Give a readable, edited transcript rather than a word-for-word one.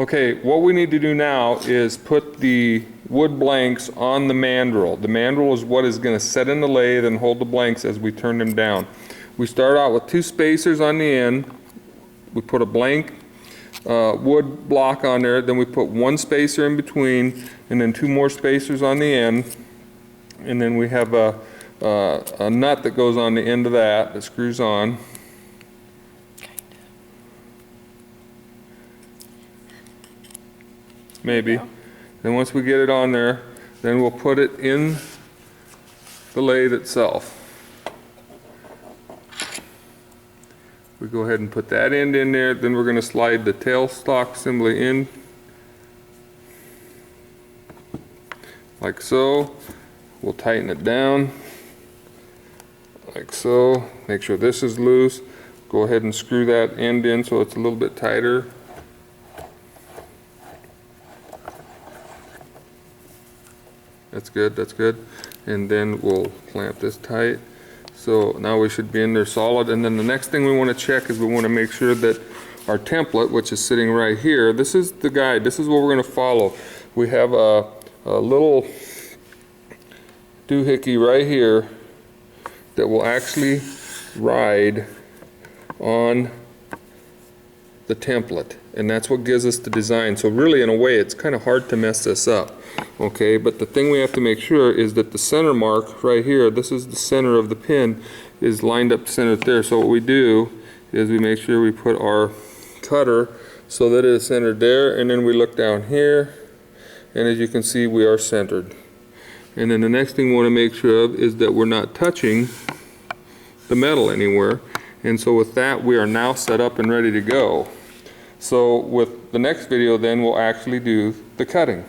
Okay, what we need to do now is put the wood blanks on the mandrel. The mandrel is what is going to set in the lathe and hold the blanks as we turn them down. We start out with 2 spacers on the end. We put a blank wood block on there, then we put 1 spacer in between, and then 2 more spacers on the end, and then we have a nut that goes on the end of that screws on. Maybe. Then once we get it on there, then we'll put it in the lathe itself. We go ahead and put that end in there, then we're going to slide the tailstock assembly in like so. We'll tighten it down like so. Make sure this is loose. Go ahead and screw that end in so it's a little bit tighter. That's good, that's good. And then we'll clamp this tight. So now we should be in there solid. And then the next thing we want to check is we want to make sure that our template, which is sitting right here, this is the guide, this is what we're going to follow. We have a little doohickey right here that will actually ride on the template, and that's what gives us the design. So really, in a way, it's kind of hard to mess this up, okay? But the thing we have to make sure is that the center mark right here, this is the center of the pin, is lined up centered there. So what we do is we make sure we put our cutter so that it is centered there, and then we look down here, and as you can see, we are centered. And then the next thing we want to make sure of is that we're not touching the metal anywhere. And so with that, we are now set up and ready to go. So with the next video, then we'll actually do the cutting.